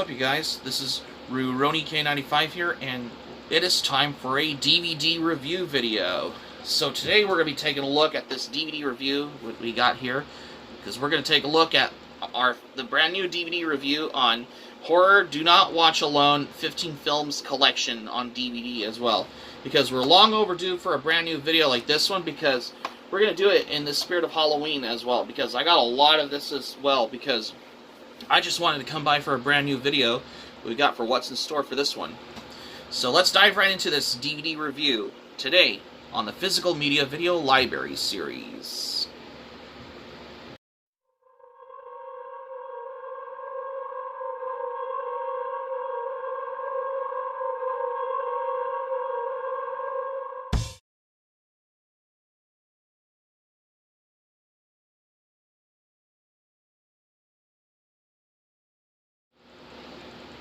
up, you guys? This is RuRoniK95 here, and it is time for a DVD review video. So today we're going to be taking a look at this DVD review, what we got here, because we're going to take a look at the brand new DVD review on Horror Do Not Watch Alone 15 Films Collection on DVD as well. Because we're long overdue for a brand new video like this one, because we're going to do it in the spirit of Halloween as well, because I got a lot of this as well, because I just wanted to come by for a brand new video we got for what's in store for this one. So let's dive right into this DVD review today on the Physical Media Video Library series.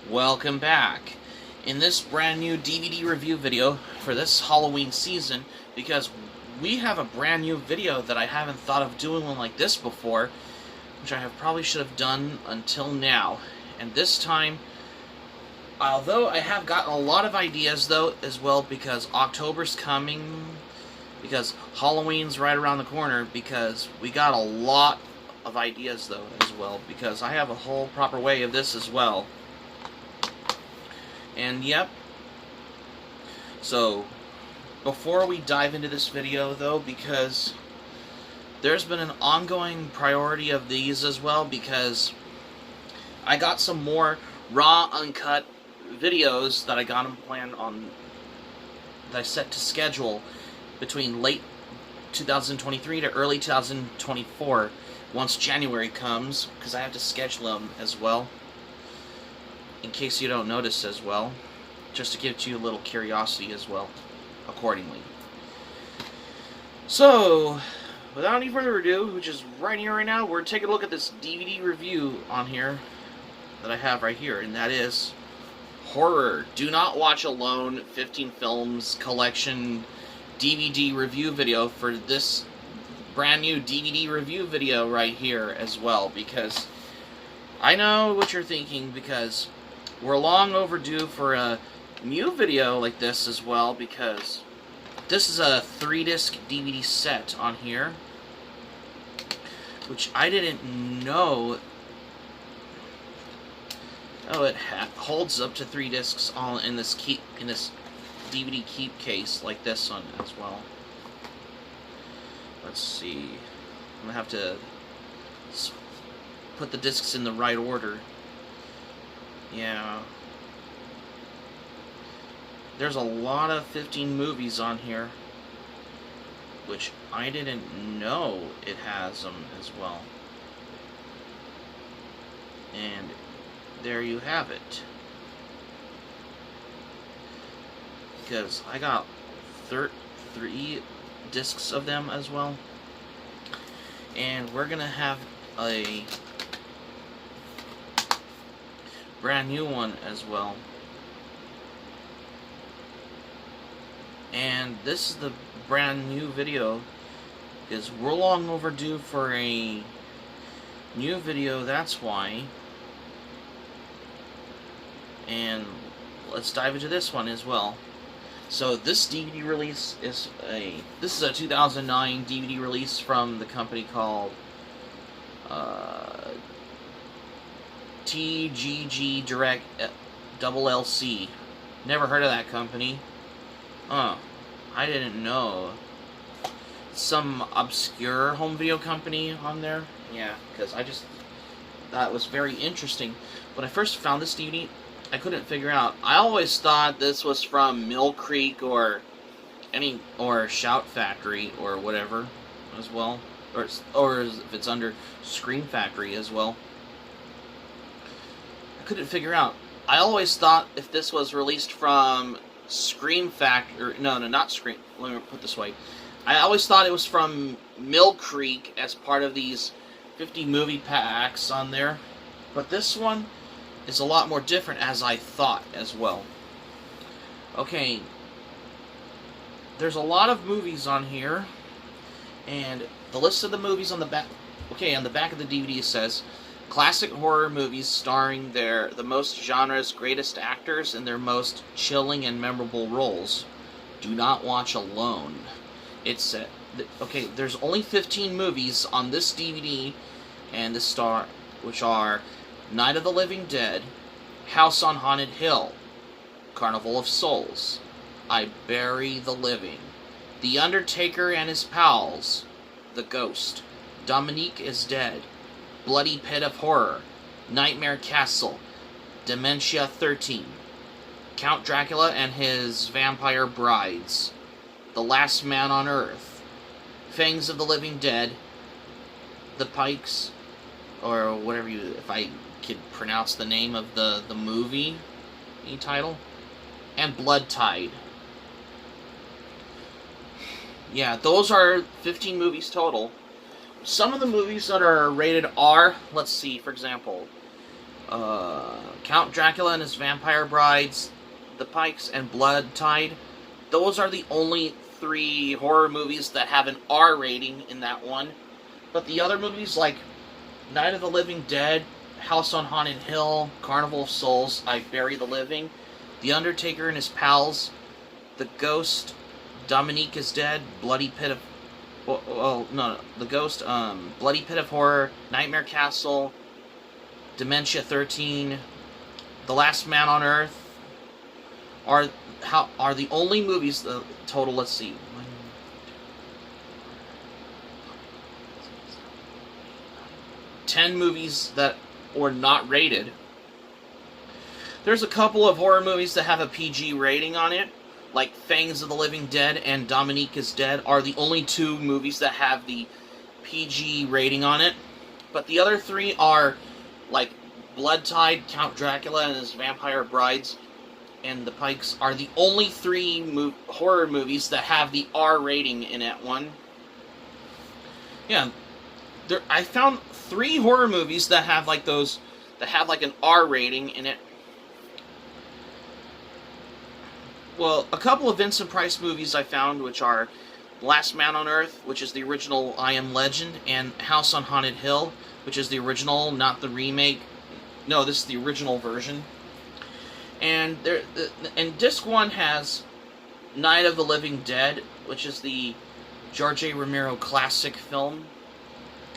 Welcome back. In this brand new DVD review video for this Halloween season, because we have a brand new video that I haven't thought of doing one like this before, which I probably should have done until now. And this time, although I have gotten a lot of ideas though as well, because October's coming, because Halloween's right around the corner, because we got a lot of ideas though as well, because I have a whole proper way of this as well. And yep, so before we dive into this video though, because there's been an ongoing priority of these as well, because I got some more raw uncut videos that I got them planned on, that I set to schedule between late 2023 to early 2024 once January comes, because I have to schedule them as well, in case you don't notice as well, just to give you a little curiosity as well, accordingly. So, without any further ado, which is right here right now, we're taking a look at this DVD review on here that I have right here, and that is Horror Do Not Watch Alone 15 Films Collection DVD review video for this brand new DVD review video right here as well, because I know what you're thinking, because we're long overdue for a new video like this as well, because this is a 3-disc DVD set on here, which I didn't know. Oh, it holds up to 3 discs all in this DVD keep case like this one as well. Let's see. I'm gonna have to put the discs in the right order. Yeah. There's a lot of 15 movies on here, which I didn't know it has them as well. And there you have it. Because I got 3 discs of them as well. And we're gonna have a brand new one as well. And this is the brand new video, because we're long overdue for a new video, that's why. And let's dive into this one as well. So this DVD release is this is a 2009 DVD release from the company called TGG Direct LLC. Never heard of that company. I didn't know. Some obscure home video company on there. Yeah, because I just thought it was very interesting. When I first found this DVD, I couldn't figure out. I always thought this was from Mill Creek or Shout Factory or whatever as well, or if it's under Scream Factory as well. I couldn't figure out. I always thought if this was released from Scream Factory, no, not Scream. Let me put it this way. I always thought it was from Mill Creek as part of these 50 movie packs on there, but this one is a lot more different as I thought as well. Okay, there's a lot of movies on here, and the list of the movies on the back. Okay, on the back of the DVD it says Classic horror movies starring the most genre's greatest actors in their most chilling and memorable roles. Do not watch alone. It's okay. There's only 15 movies on this DVD, and which are Night of the Living Dead, House on Haunted Hill, Carnival of Souls, I Bury the Living, The Undertaker and His Pals, The Ghost, Dominique is Dead, Bloody Pit of Horror, Nightmare Castle, Dementia 13, Count Dracula and His Vampire Brides, The Last Man on Earth, Fangs of the Living Dead, The Pikes, or whatever if I could pronounce the name of the movie title, and Blood Tide. Yeah, those are 15 movies total. Some of the movies that are rated R, let's see, for example, Count Dracula and His Vampire Brides, The Pikes, and Blood Tide. Those are the only 3 horror movies that have an R rating in that one. But the other movies like Night of the Living Dead, House on Haunted Hill, Carnival of Souls, I Bury the Living, The Undertaker and His Pals, The Ghost, Dominique is Dead, Bloody Pit of... The Ghost, Bloody Pit of Horror, Nightmare Castle, Dementia 13, The Last Man on Earth are the only movies, total, let's see, 10 movies that were not rated. There's a couple of horror movies that have a PG rating on it, like Fangs of the Living Dead and Dominique is Dead are the only 2 movies that have the PG rating on it. But the other 3 are, like, Blood Tide, Count Dracula and His Vampire Brides, and The Pikes are the only 3 horror movies that have the R rating in that one. Yeah, I found 3 horror movies that have, like, an R rating in it. Well, a couple of Vincent Price movies I found, which are Last Man on Earth, which is the original I Am Legend, and House on Haunted Hill, which is the original, not the remake. No, this is the original version. And disc 1 has Night of the Living Dead, which is the George A. Romero classic film.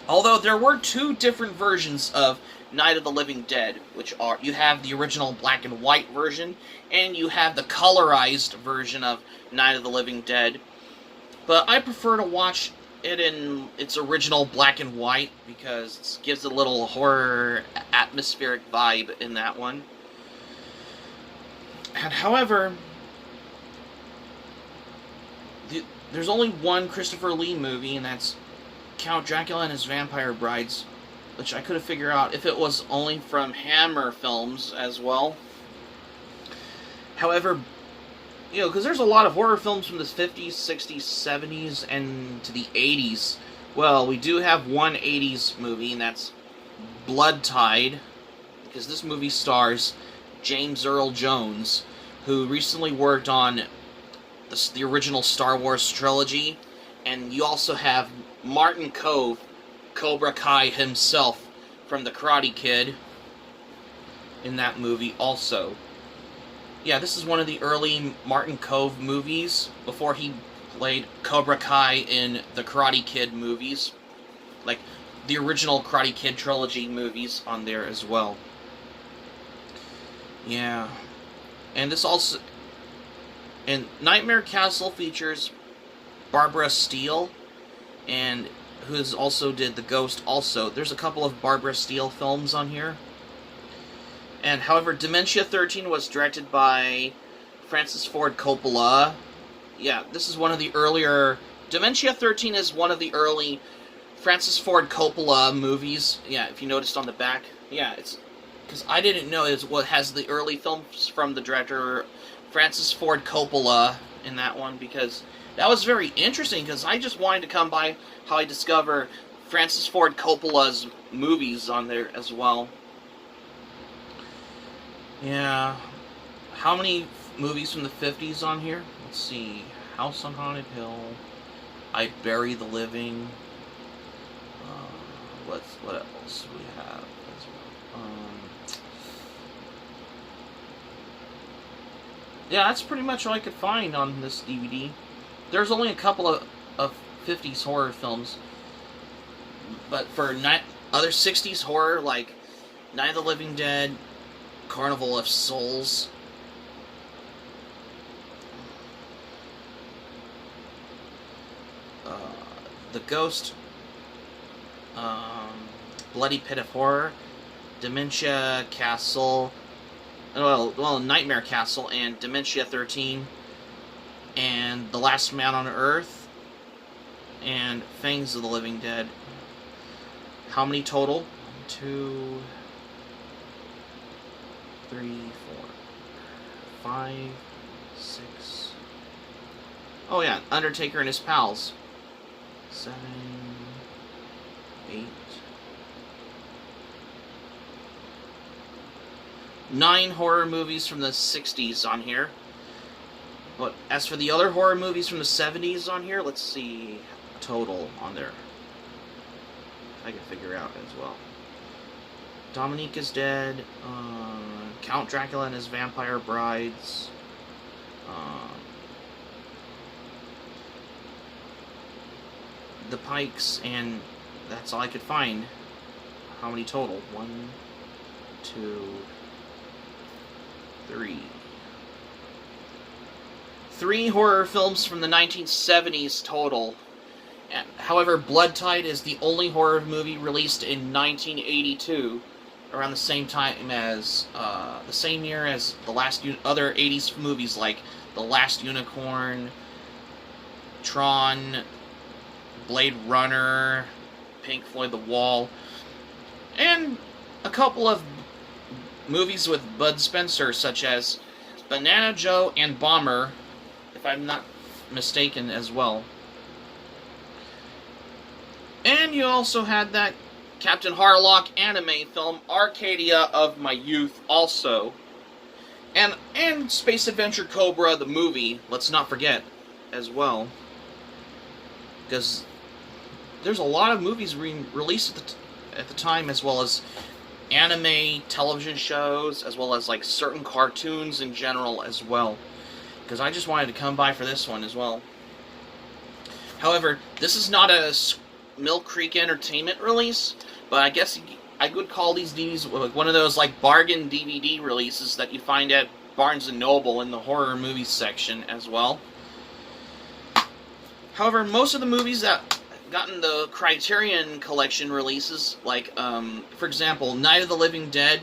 Although there were 2 different versions of Night of the Living Dead, which are, you have the original black and white version, and you have the colorized version of Night of the Living Dead. But I prefer to watch it in its original black and white, because it gives a little horror atmospheric vibe in that one. And however, there's only one Christopher Lee movie, and that's Count Dracula and His Vampire Brides, which I couldn't figure out if it was only from Hammer Films as well. However, because there's a lot of horror films from the 50s, 60s, 70s, and to the 80s. Well, we do have one 80s movie, and that's Blood Tide, because this movie stars James Earl Jones, who recently worked on the original Star Wars trilogy, and you also have Martin Kove, Cobra Kai himself, from The Karate Kid, in that movie also. Yeah, this is one of the early Martin Kove movies, before he played Cobra Kai in the Karate Kid movies. Like, the original Karate Kid trilogy movies on there as well. Yeah. And this also... And Nightmare Castle features Barbara Steele, and who's also did The Ghost also. There's a couple of Barbara Steele films on here. And however, Dementia 13 was directed by Francis Ford Coppola. Yeah, this is one of the earlier... Dementia 13 is one of the early Francis Ford Coppola movies. Yeah, if you noticed on the back. Yeah, it's... Because I didn't know it's what has the early films from the director Francis Ford Coppola in that one, because that was very interesting, because I just wanted to come by how I discover Francis Ford Coppola's movies on there as well. Yeah. How many movies from the 50s on here? Let's see. House on Haunted Hill. I Bury the Living. What else do we have as Yeah, that's pretty much all I could find on this DVD. There's only a couple of 50s horror films, but for other 60s horror, like Night of the Living Dead, Carnival of Souls, The Ghost, Bloody Pit of Horror, Dementia Castle, well, Nightmare Castle, and Dementia 13, and The Last Man on Earth, and Fangs of the Living Dead. How many total? 1, 2, 3, 4, 5, 6. Oh yeah, Undertaker and his pals. 7, 8, 9 horror movies from the 60s on here. But as for the other horror movies from the 70s on here, let's see total on there. I can figure out as well. Dominique is Dead, Count Dracula and his Vampire Brides, The Pikes, and that's all I could find. How many total? 1, 2, 3. 3 horror films from the 1970s total. However, Blood Tide is the only horror movie released in 1982, around the same time as, the same year as the last other 80s movies like The Last Unicorn, Tron, Blade Runner, Pink Floyd The Wall, and a couple of movies with Bud Spencer, such as Banana Joe and Bomber, if I'm not mistaken, as well. And you also had that Captain Harlock anime film, Arcadia of My Youth, also. And Space Adventure Cobra, the movie, let's not forget, as well. Because there's a lot of movies being released at the time, as well as anime television shows, as well as like certain cartoons in general as well. Because I just wanted to come by for this one as well. However, this is not a Mill Creek Entertainment release, but I guess I would call these DVDs one of those like bargain DVD releases that you find at Barnes & Noble in the horror movies section as well. However, most of the movies that gotten the Criterion Collection releases, like, for example, Night of the Living Dead.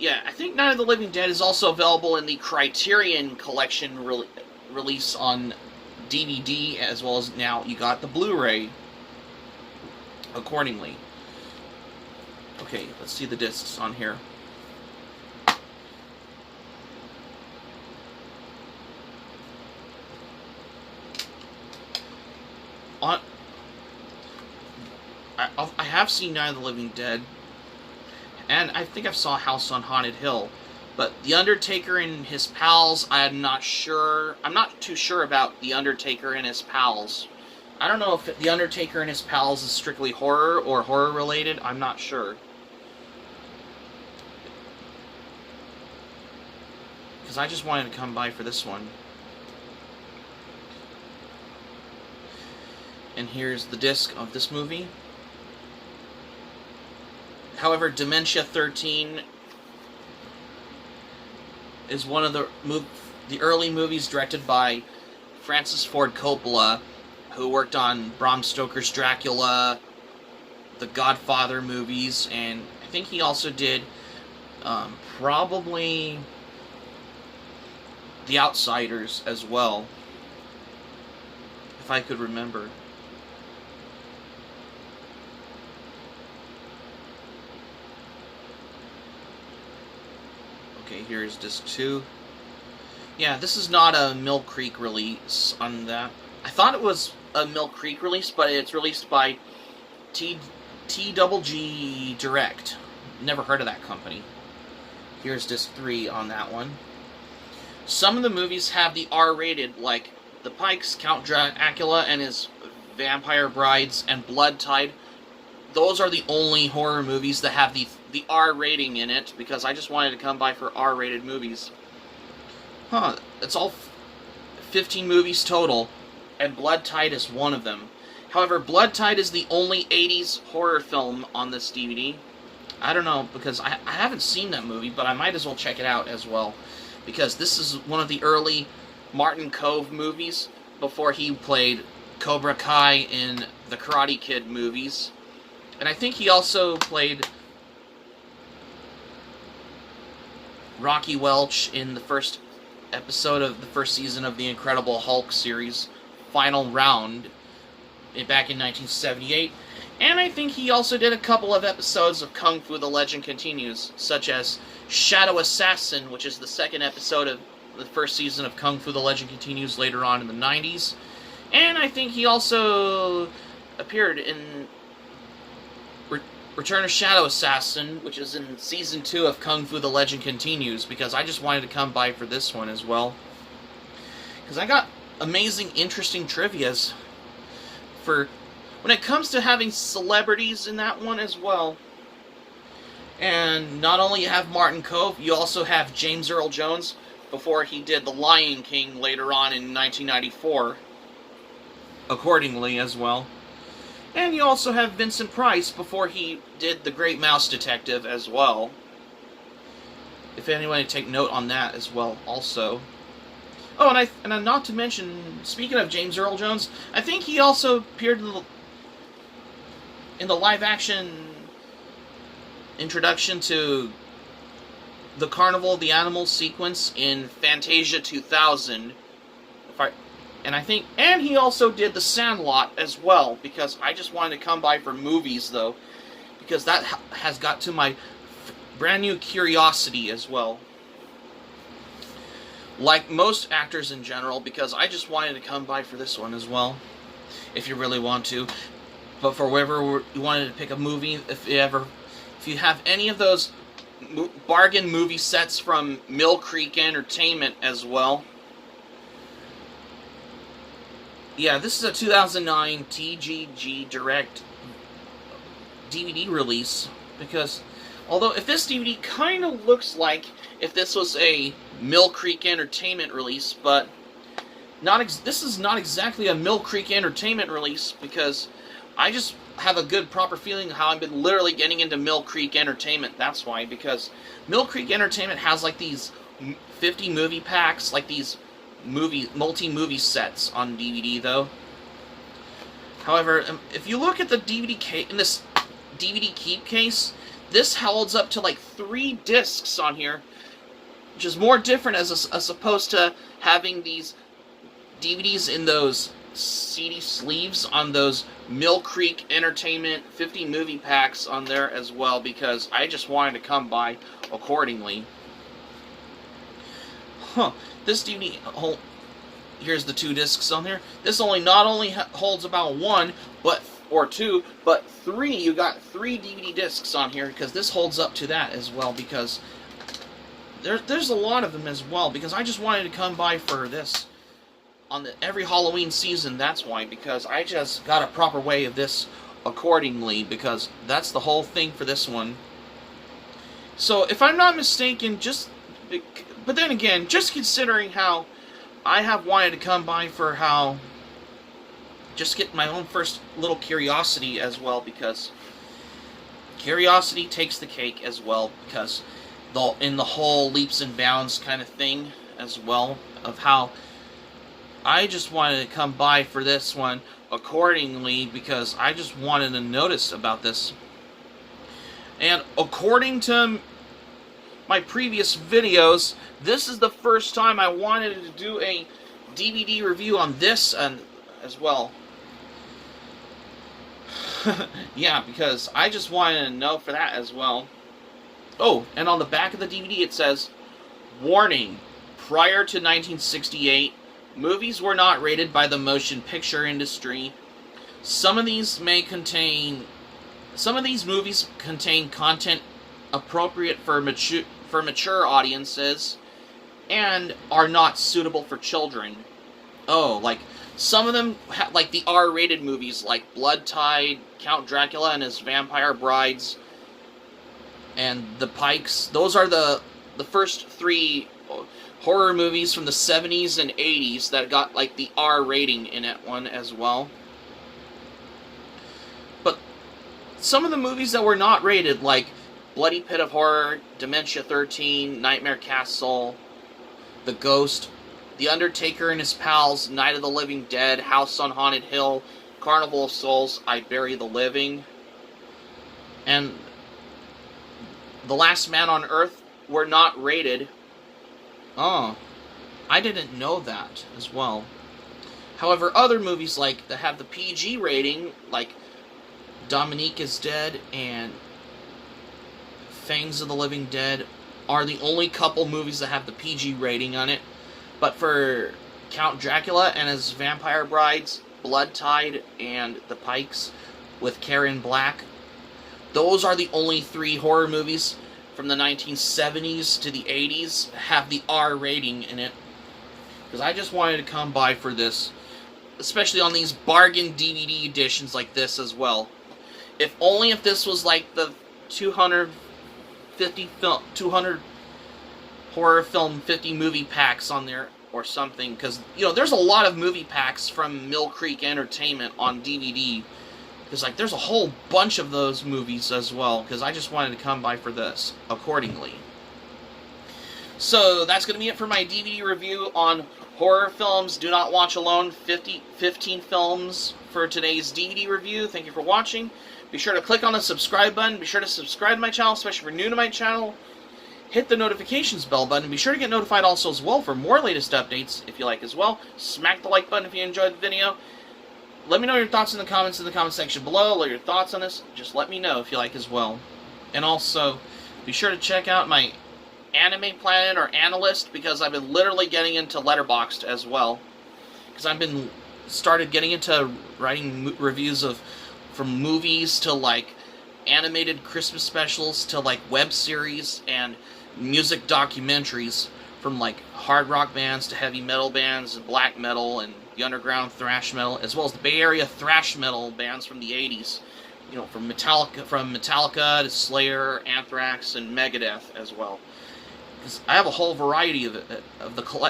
Yeah, I think Night of the Living Dead is also available in the Criterion Collection release on DVD, as well as now you got the Blu-ray accordingly. Okay, let's see the discs on here. I have seen Night of the Living Dead, and I think I saw House on Haunted Hill, but The Undertaker and His Pals, I'm not sure. I'm not too sure about The Undertaker and His Pals. I don't know if The Undertaker and His Pals is strictly horror or horror related. I'm not sure. Because I just wanted to come by for this one. And here's the disc of this movie. However, Dementia 13 is one of the early movies directed by Francis Ford Coppola, who worked on Bram Stoker's Dracula, the Godfather movies, and I think he also did probably The Outsiders as well, if I could remember. Okay, here's disc 2. Yeah, this is not a Mill Creek release on that. I thought it was a Mill Creek release, but it's released by TGG Direct. Never heard of that company. Here's disc 3 on that one. Some of the movies have the R-rated, like The Pikes, Count Dracula and his Vampire Brides, and Blood Tide. Those are the only horror movies that have the R rating in it, because I just wanted to come by for R-rated movies. Huh, it's all 15 movies total, and Blood Tide is one of them. However, Blood Tide is the only 80s horror film on this DVD. I don't know, because I haven't seen that movie, but I might as well check it out as well. Because this is one of the early Martin Kove movies, before he played Cobra Kai in the Karate Kid movies. And I think he also played Rocky Welch in the first episode of the first season of the Incredible Hulk series, Final Round, back in 1978. And I think he also did a couple of episodes of Kung Fu: The Legend Continues, such as Shadow Assassin, which is the second episode of the first season of Kung Fu: The Legend Continues later on in the 90s. And I think he also appeared in Return of Shadow Assassin, which is in Season 2 of Kung Fu: The Legend Continues, because I just wanted to come by for this one as well. Because I got amazing, interesting trivias for when it comes to having celebrities in that one as well. And not only you have Martin Kove, you also have James Earl Jones, before he did The Lion King later on in 1994, accordingly as well. And you also have Vincent Price before he did The Great Mouse Detective as well. If anyone take note on that as well also. Oh, and not to mention, speaking of James Earl Jones, I think he also appeared in the live-action introduction to the Carnival of the Animals sequence in Fantasia 2000. And he also did The Sandlot as well, because I just wanted to come by for movies, though, because that has got to my brand new curiosity as well. Like most actors in general, because I just wanted to come by for this one as well, if you really want to. But for whoever you wanted to pick a movie, if you have any of those bargain movie sets from Mill Creek Entertainment as well. Yeah, this is a 2009 TGG Direct DVD release, because although if this DVD kind of looks like if this was a Mill Creek Entertainment release, but this is not exactly a Mill Creek Entertainment release, because I just have a good proper feeling how I've been literally getting into Mill Creek Entertainment. That's why, because Mill Creek Entertainment has like these 50 movie packs, like these multi-movie sets on DVD though. However, if you look at the DVD case, in this DVD keep case, this holds up to like 3 discs on here, which is more different as opposed to having these DVDs in those CD sleeves on those Mill Creek Entertainment 50 movie packs on there as well, because I just wanted to come by accordingly. This DVD, here's the 2 discs on here. This not only holds about 1, or 2, but 3. You got 3 DVD discs on here, because this holds up to that as well, because there's a lot of them as well, because I just wanted to come by for this on every Halloween season. That's why, because I just got a proper way of this accordingly, because that's the whole thing for this one. So if I'm not mistaken, but then again, just considering how I have wanted to come by for just get my own first little curiosity as well, because curiosity takes the cake as well, because in the whole leaps and bounds kind of thing as well, of how I just wanted to come by for this one accordingly, because I just wanted to notice about this. And according to my previous videos, this is the first time I wanted to do a DVD review on this as well. Yeah, because I just wanted to know for that as well. Oh, and on the back of the DVD it says, "Warning, prior to 1968, movies were not rated by the motion picture industry. Some of these movies contain content appropriate for mature audiences and are not suitable for children." Oh, like some of them, like the R-rated movies, like Blood Tide, Count Dracula and His Vampire Brides, and The Pikes. Those are the first 3 horror movies from the 70s and 80s that got like the R rating in it one as well. But some of the movies that were not rated, like Bloody Pit of Horror, Dementia 13, Nightmare Castle, The Ghost, The Undertaker and His Pals, Night of the Living Dead, House on Haunted Hill, Carnival of Souls, I Bury the Living, and The Last Man on Earth were not rated. Oh, I didn't know that as well. However, other movies like that have the PG rating, like Dominique is Dead and Fangs of the Living Dead, are the only couple movies that have the PG rating on it. But for Count Dracula and His Vampire Brides, Blood Tide, and The Pikes with Karen Black, those are the only 3 horror movies from the 1970s to the 80s have the R rating in it. Because I just wanted to come by for this, especially on these bargain DVD editions like this as well. If only if this was like the 200 horror film 50 movie packs on there or something, because you know there's a lot of movie packs from Mill Creek Entertainment on DVD. Because like there's a whole bunch of those movies as well, because I just wanted to come by for this accordingly. So that's going to be it for my DVD review on horror films Do Not Watch Alone, 15 films for today's DVD review. Thank you for watching. Be sure to click on the subscribe button. Be sure to subscribe to my channel, especially if you're new to my channel. Hit the notifications bell button. Be sure to get notified also as well for more latest updates if you like as well. Smack the like button if you enjoyed the video. Let me know your thoughts in the comments section below. Let your thoughts on this. Just let me know if you like as well. And also, be sure to check out my Anime Planet or Analyst, because I've been literally getting into Letterboxd as well. Because I've been started getting into writing reviews of from movies to like animated Christmas specials to like web series and music documentaries, from like hard rock bands to heavy metal bands and black metal and the underground thrash metal, as well as the Bay Area thrash metal bands from the 80s. You know, from Metallica to Slayer, Anthrax, and Megadeth as well. Because I have a whole variety of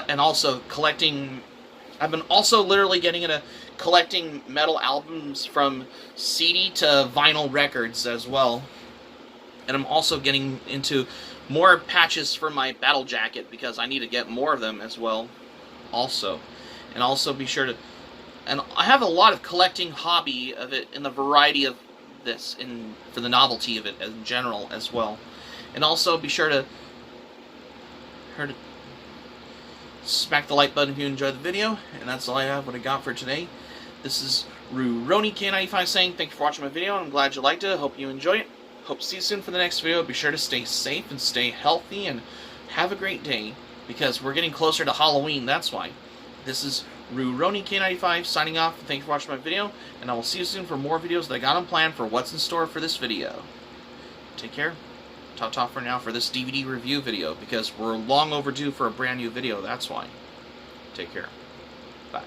and also collecting. I've been also literally getting into collecting metal albums from CD to vinyl records as well. And I'm also getting into more patches for my battle jacket, because I need to get more of them as well. Also. And also be sure to... And I have a lot of collecting hobby of it in the variety of this, for the novelty of it in general as well. And also be sure to smack the like button if you enjoyed the video. And that's all I have, what I got for today. This is Ruroni K95 saying thank you for watching my video. I'm glad you liked it. Hope you enjoy it. Hope to see you soon for the next video. Be sure to stay safe and stay healthy and have a great day, because we're getting closer to Halloween, that's why. This is Ruroni K95 signing off. Thank you for watching my video, and I will see you soon for more videos that I got on plan for what's in store for this video. Take care. Ta-ta for now for this DVD review video, because we're long overdue for a brand new video, that's why. Take care. Bye.